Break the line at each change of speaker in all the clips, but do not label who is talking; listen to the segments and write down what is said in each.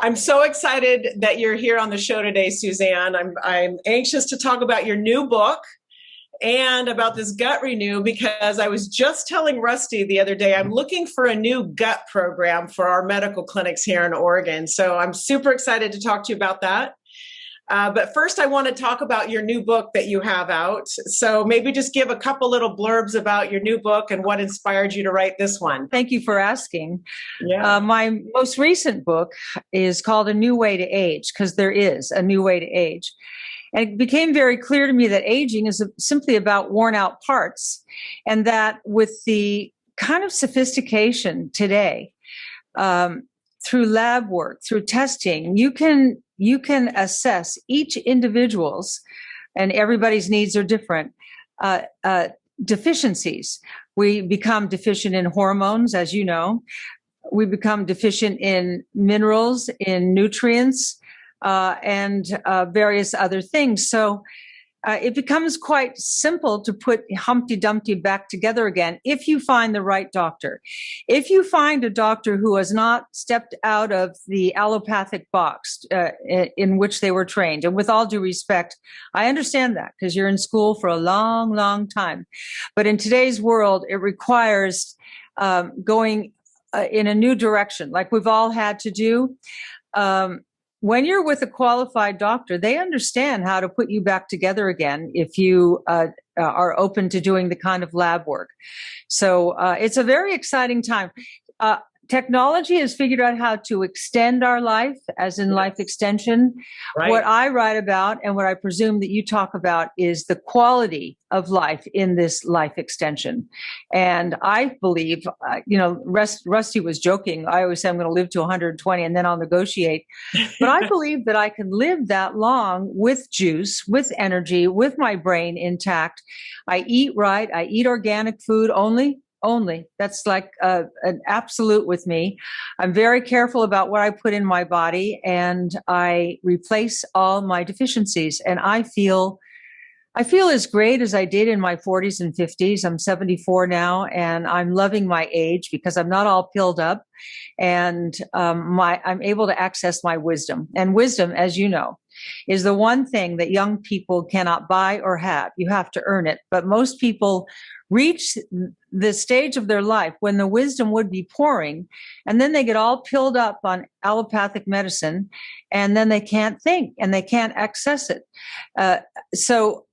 I'm so excited that you're here on the show today, Suzanne. I'm anxious to talk about your new book and about this gut renew, because I was just telling Rusty the other day, I'm looking for a new gut program for our medical clinics here in Oregon. So I'm super excited to talk to you about that. But first, I want to talk about your new book that you have out. So maybe just give a couple little blurbs about your new book and what inspired you to write this one.
Thank you for asking.
Yeah.
My most recent book is called A New Way to Age, because there is a new way to age. And it became very clear to me that aging is simply about worn out parts, and that with the kind of sophistication today, through lab work, through testing, you can assess each individual's, and everybody's needs are different, deficiencies. We become deficient in hormones, as you know. We become deficient in minerals, in nutrients, and various other things. So it becomes quite simple to put Humpty Dumpty back together again if you find the right doctor. If you find a doctor who has not stepped out of the allopathic box in which they were trained, and with all due respect, I understand that because you're in school for a long, long time. But in today's world, it requires going in a new direction, like we've all had to do. When you're with a qualified doctor, they understand how to put you back together again if you are open to doing the kind of lab work. So it's a very exciting time. Technology has figured out how to extend our life, as in life extension. Right. What I write about, and what I presume that you talk about, is the quality of life in this life extension. And I believe, Rusty was joking. I always say I'm going to live to 120 and then I'll negotiate. But I believe that I can live that long with juice, with energy, with my brain intact. I eat right. I eat organic food only. That's like an absolute with me. I'm very careful about what I put in my body, and I replace all my deficiencies. And I feel as great as I did in my 40s and 50s. I'm 74 now, and I'm loving my age because I'm not all pilled up, and I'm able to access my wisdom. And wisdom, as you know, is the one thing that young people cannot buy or have. You have to earn it. But most people reach the stage of their life when the wisdom would be pouring, and then they get all pilled up on allopathic medicine, and then they can't think and they can't access it. So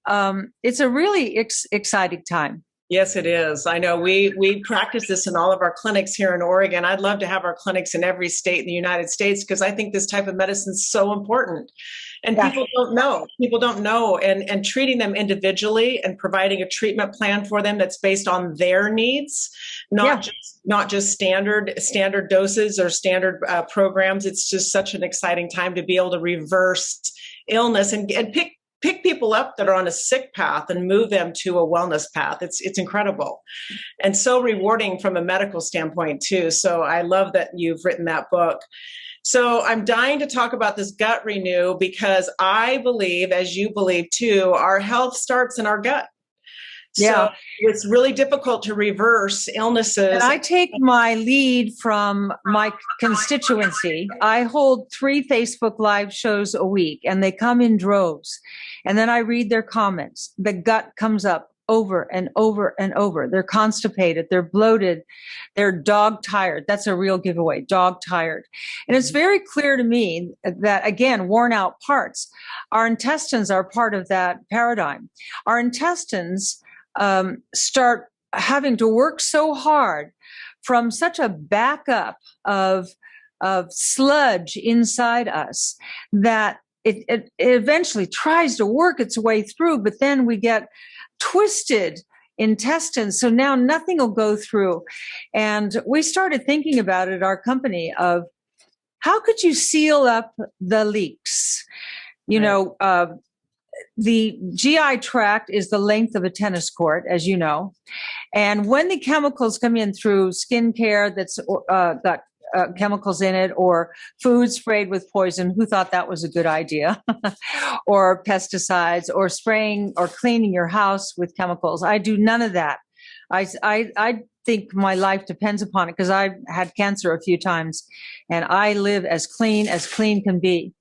it's a really exciting time.
Yes, it is. I know we practice this in all of our clinics here in Oregon. I'd love to have our clinics in every state in the United States, because I think this type of medicine is so important. And people don't know. And treating them individually and providing a treatment plan for them that's based on their needs, not just standard doses or standard programs. It's just such an exciting time to be able to reverse illness and pick people up that are on a sick path and move them to a wellness path. It's incredible and so rewarding from a medical standpoint too. So I love that you've written that book. So I'm dying to talk about this gut renew, because I believe, as you believe too, our health starts in our gut. So it's really difficult to reverse illnesses.
And I take my lead from my constituency. I hold 3 Facebook Live shows a week, and they come in droves. And then I read their comments. The gut comes up over and over and over. They're constipated. They're bloated. They're dog tired. That's a real giveaway, dog tired. And it's very clear to me that, again, worn out parts. Our intestines are part of that paradigm. Our intestines start having to work so hard from such a backup of sludge inside us that it eventually tries to work its way through, but then we get twisted intestines. So now nothing will go through. And we started thinking about it at our company of how could you seal up the leaks? The GI tract is the length of a tennis court, as you know. And when the chemicals come in through skincare that's got chemicals in it, or food sprayed with poison, who thought that was a good idea? Or pesticides, or spraying or cleaning your house with chemicals. I do none of that. I think my life depends upon it because I've had cancer a few times and I live as clean can be.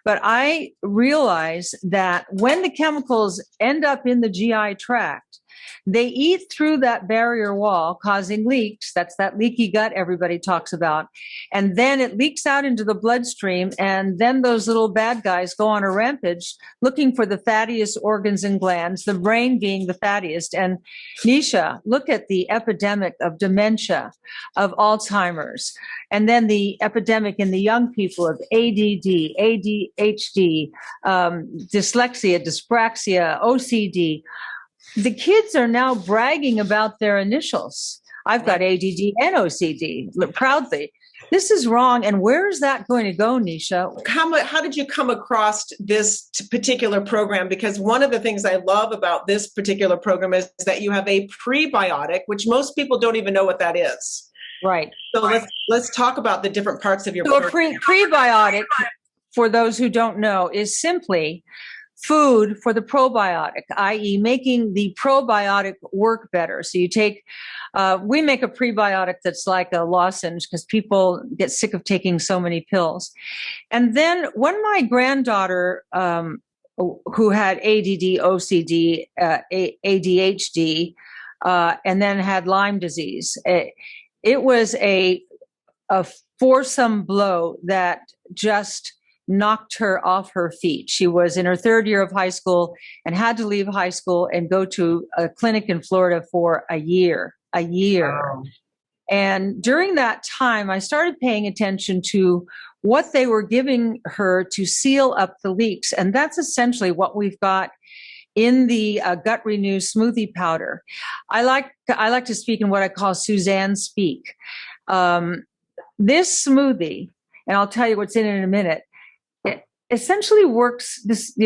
But I realize that when the chemicals end up in the GI tract, they eat through that barrier wall, causing leaks. That's that leaky gut everybody talks about. And then it leaks out into the bloodstream. And then those little bad guys go on a rampage looking for the fattiest organs and glands, the brain being the fattiest. And Nisha, look at the epidemic of dementia, of Alzheimer's, and then the epidemic in the young people of ADD, ADHD, dyslexia, dyspraxia, OCD. The kids are now bragging about their initials. I've got ADD and OCD, proudly. This is wrong. And where is that going to go, Nisha?
How did you come across this particular program? Because one of the things I love about this particular program is that you have a prebiotic, which most people don't even know what that is.
Right.
So let's talk about the different parts of your
program. So a prebiotic, for those who don't know, is simply food for the probiotic, i.e. making the probiotic work better. So you take, we make a prebiotic that's like a lozenge because people get sick of taking so many pills. And then when my granddaughter, who had ADD, OCD, ADHD, and then had Lyme disease, it was a foursome blow that just knocked her off her feet. She was in her third year of high school and had to leave high school and go to a clinic in Florida for a year. Wow. And during that time, I started paying attention to what they were giving her to seal up the leaks. And that's essentially what we've got in the Gut Renew smoothie powder. I like to speak in what I call Suzanne speak. This smoothie, and I'll tell you what's in a minute, essentially works this,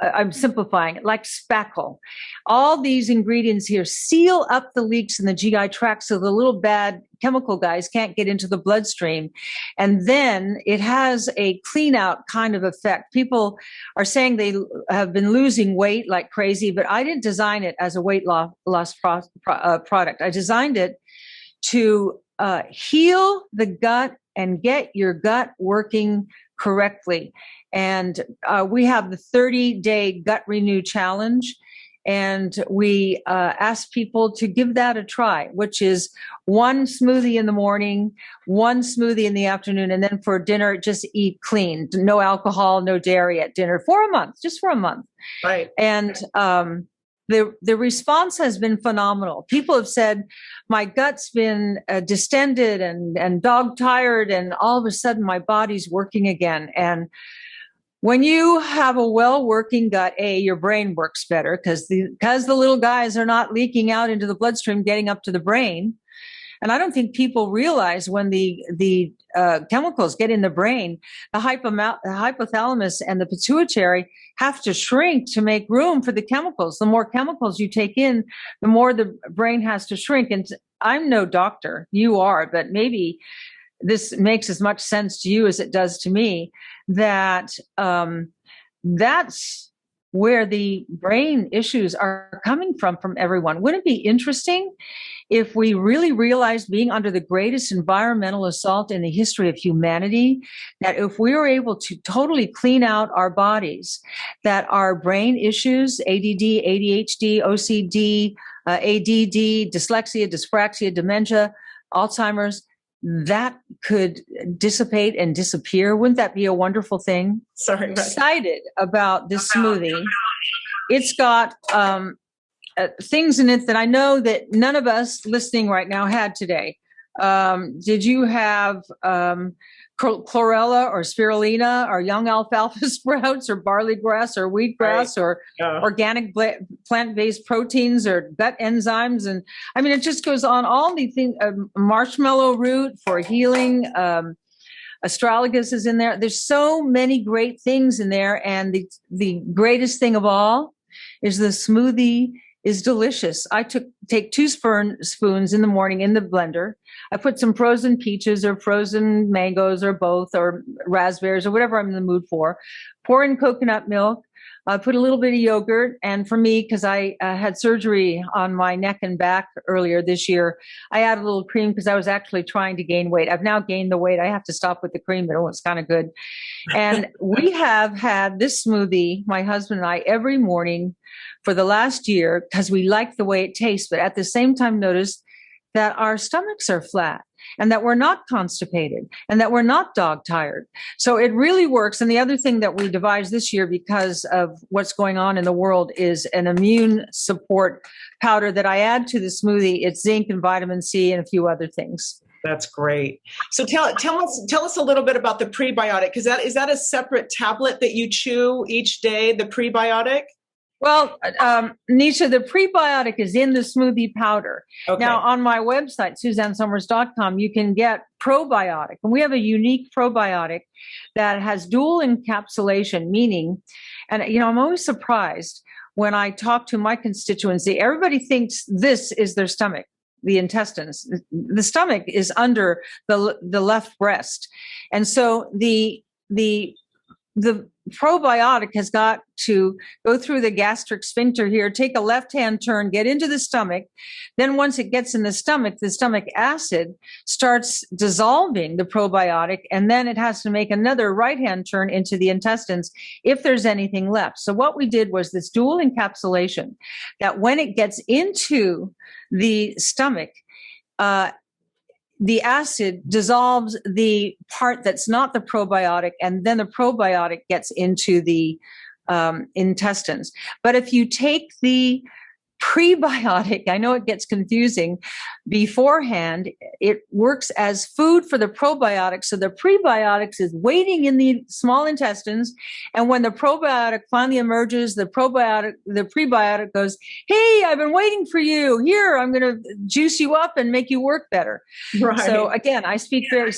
I'm simplifying it, like spackle. All these ingredients here seal up the leaks in the GI tract so the little bad chemical guys can't get into the bloodstream. And then it has a clean out kind of effect. People are saying they have been losing weight like crazy, but I didn't design it as a weight loss product. I designed it to heal the gut and get your gut working correctly. And we have the 30-day Gut Renew Challenge. And we ask people to give that a try, which is one smoothie in the morning, one smoothie in the afternoon, and then for dinner, just eat clean. No alcohol, no dairy at dinner for a month, just for a month.
Right.
And the response has been phenomenal. People have said, my gut's been distended and dog tired, and all of a sudden my body's working again. And when you have a well-working gut, your brain works better because the little guys are not leaking out into the bloodstream, getting up to the brain. And I don't think people realize when the chemicals get in the brain, the hypothalamus and the pituitary have to shrink to make room for the chemicals. The more chemicals you take in, the more the brain has to shrink. And I'm no doctor, you are, but maybe this makes as much sense to you as it does to me, that that's where the brain issues are coming from everyone. Wouldn't it be interesting if we really realized, being under the greatest environmental assault in the history of humanity, that if we were able to totally clean out our bodies, that our brain issues, ADD, ADHD, OCD, ADD, dyslexia, dyspraxia, dementia, Alzheimer's, that could dissipate and disappear? Wouldn't that be a wonderful thing?
Sorry,
I'm excited about this smoothie. It's got things in it that I know that none of us listening right now had today. Did you have chlorella or spirulina or young alfalfa sprouts or barley grass or wheatgrass or organic plant-based proteins or gut enzymes? And I mean, it just goes on. All these things, marshmallow root for healing, astragalus is in there. There's so many great things in there. And the greatest thing of all is the smoothie is delicious. I take 2 spoons in the morning in the blender. I put some frozen peaches or frozen mangoes or both, or raspberries or whatever I'm in the mood for. Pour in coconut milk. I put a little bit of yogurt. And for me, because I had surgery on my neck and back earlier this year, I added a little cream because I was actually trying to gain weight. I've now gained the weight. I have to stop with the cream, but it was kind of good. And we have had this smoothie, my husband and I, every morning for the last year because we like the way it tastes. But at the same time, noticed that our stomachs are flat and that we're not constipated and that we're not dog tired. So it really works. And the other thing that we devised this year because of what's going on in the world is an immune support powder that I add to the smoothie. It's zinc and vitamin C and a few other things.
That's great. So tell us a little bit about the prebiotic, because is that a separate tablet that you chew each day, the prebiotic?
Well, Nisha, the prebiotic is in the smoothie powder. Okay. Now, on my website, SuzanneSomers.com, you can get probiotic. And we have a unique probiotic that has dual encapsulation, meaning, and I'm always surprised when I talk to my constituency, everybody thinks this is their stomach. The intestines, the stomach is under the left breast. And so the probiotic has got to go through the gastric sphincter here, take a left-hand turn, get into the stomach. Then once it gets in the stomach acid starts dissolving the probiotic, and then it has to make another right-hand turn into the intestines if there's anything left. So what we did was this dual encapsulation that when it gets into the stomach, the acid dissolves the part that's not the probiotic, and then the probiotic gets into the intestines. But if you take the prebiotic, I know it gets confusing, beforehand, it works as food for the probiotics. So the prebiotics is waiting in the small intestines. And when the probiotic finally emerges, the prebiotic goes, hey, I've been waiting for you. Here, I'm going to juice you up and make you work better. Right. So again, I speak very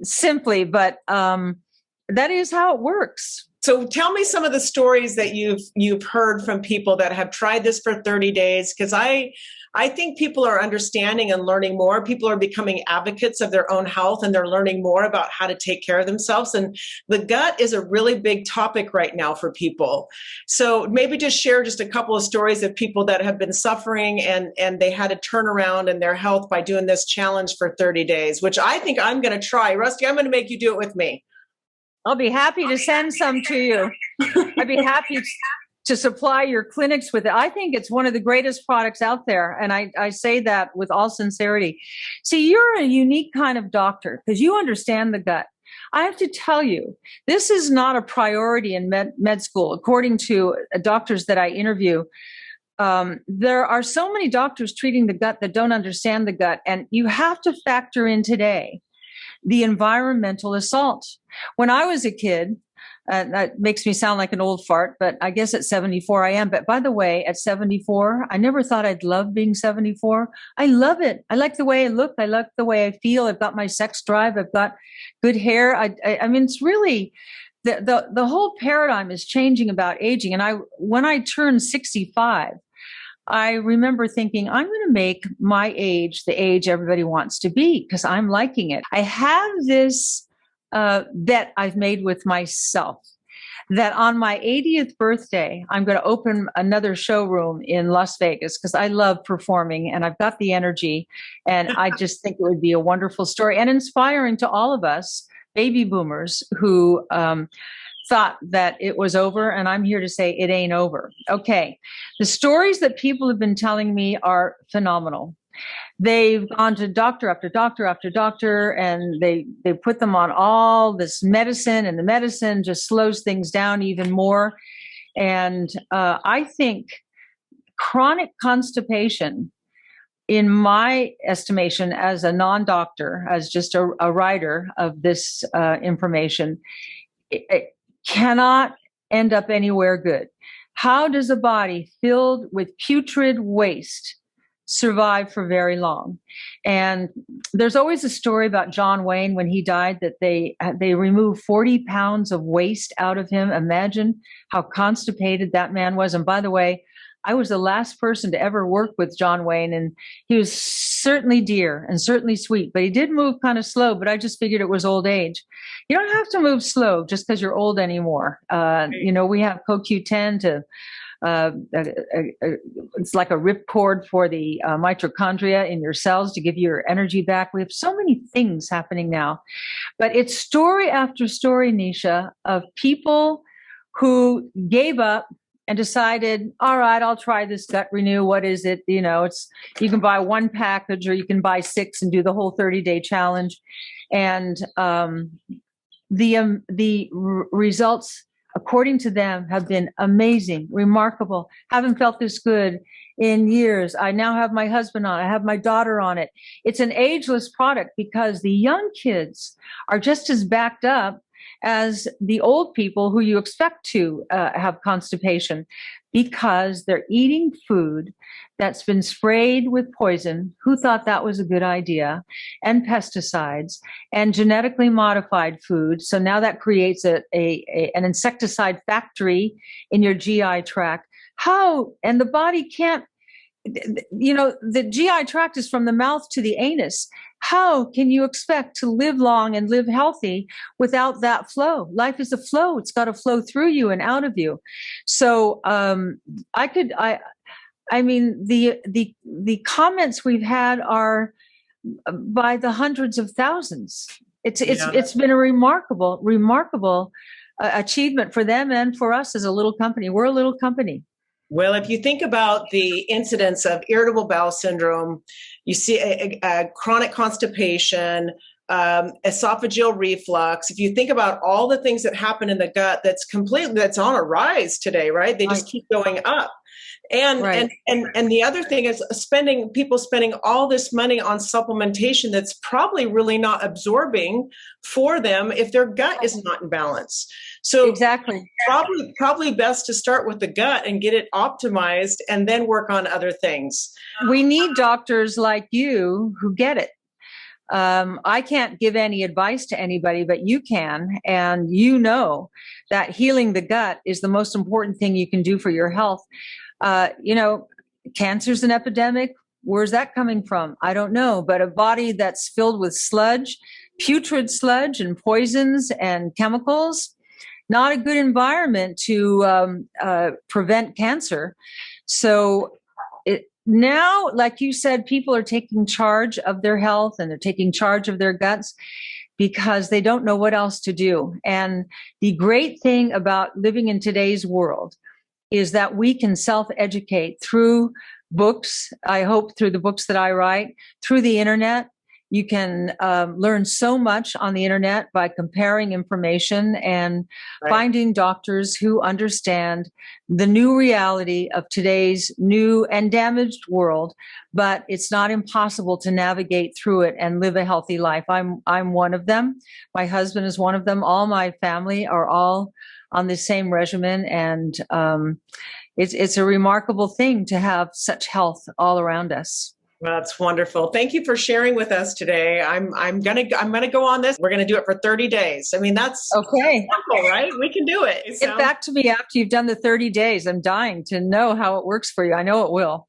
simply, but that is how it works.
So tell me some of the stories that you've heard from people that have tried this for 30 days, because I think people are understanding and learning more. People are becoming advocates of their own health, and they're learning more about how to take care of themselves. And the gut is a really big topic right now for people. So maybe just share just a couple of stories of people that have been suffering and they had a turnaround in their health by doing this challenge for 30 days, which I think I'm going to try. Rusty, I'm going to make you do it with me.
I'll be happy to send some to you. I'd be happy to supply your clinics with it. I think it's one of the greatest products out there. And I say that with all sincerity. See, you're a unique kind of doctor because you understand the gut. I have to tell you, this is not a priority in med school. According to doctors that I interview, there are so many doctors treating the gut that don't understand the gut. And you have to factor in today the environmental assault. When I was a kid, that makes me sound like an old fart, but I guess at 74 I am. But by the way, at 74, I never thought I'd love being 74. I love it. I like the way I look. I like the way I feel. I've got my sex drive. I've got good hair. I mean, it's really, the whole paradigm is changing about aging. And when I turned 65, I remember thinking, I'm going to make my age the age everybody wants to be because I'm liking it. I have this bet I've made with myself that on my 80th birthday, I'm going to open another showroom in Las Vegas because I love performing and I've got the energy. And I just think it would be a wonderful story and inspiring to all of us baby boomers who thought that it was over, and I'm here to say it ain't over. Okay. The stories that people have been telling me are phenomenal. They've gone to doctor after doctor after doctor, and they put them on all this medicine, and the medicine just slows things down even more. And I think chronic constipation, in my estimation, as a non-doctor, as just a writer of this information, it cannot end up anywhere good. How does a body filled with putrid waste survive for very long? And there's always a story about John Wayne when he died that they removed 40 pounds of waste out of him. Imagine how constipated that man was. And by the way, I was the last person to ever work with John Wayne, and he was certainly dear and certainly sweet, but he did move kind of slow, but I just figured it was old age. You don't have to move slow just because you're old anymore. We have CoQ10 to it's like a ripcord for the mitochondria in your cells to give you your energy back. We have so many things happening now, but it's story after story, Nisha, of people who gave up and decided, all right, I'll try this gut renew. What is it? You can buy one package or you can buy 6 and do the whole 30-day challenge. And the results, according to them, have been amazing, remarkable. Haven't felt this good in years. I now have my husband on it. I have my daughter on it. It's an ageless product because the young kids are just as backed up as the old people who you expect to have constipation, because they're eating food that's been sprayed with poison. Who thought that was a good idea? And pesticides and genetically modified food. So now that creates an insecticide factory in your GI tract. How? And the body can't, the GI tract is from the mouth to the anus. How can you expect to live long and live healthy without that flow? Life is a flow. It's got to flow through you and out of you. So the comments we've had are by the hundreds of thousands. It's been a remarkable achievement for them and for us as a little company. We're a little company.
Well, if you think about the incidence of irritable bowel syndrome, you see a chronic constipation, esophageal reflux. If you think about all the things that happen in the gut, that's on a rise today, right? They just keep going up. And the other thing is people spending all this money on supplementation that's probably really not absorbing for them if their gut is not in balance. So
exactly,
probably best to start with the gut and get it optimized and then work on other things.
We need doctors like you who get it. I can't give any advice to anybody, but you can. And you know that healing the gut is the most important thing you can do for your health. Cancer's an epidemic. Where's that coming from? I don't know. But a body that's filled with sludge, putrid sludge and poisons and chemicals, not a good environment to prevent cancer. So now, like you said, people are taking charge of their health and they're taking charge of their guts because they don't know what else to do. And the great thing about living in today's world is that we can self-educate through books. I hope through the books that I write, through the internet. You can learn so much on the internet by comparing information and finding doctors who understand the new reality of today's new and damaged world. But it's not impossible to navigate through it and live a healthy life. I'm one of them. My husband is one of them. All my family are all on the same regimen, and it's a remarkable thing to have such health all around us.
Well, that's wonderful. Thank you for sharing with us today. I'm gonna go on this. We're gonna do it for 30 days. I mean, that's
okay.
Simple, right? We can do it.
Get back to me after you've done the 30 days. I'm dying to know how it works for you. I know it will.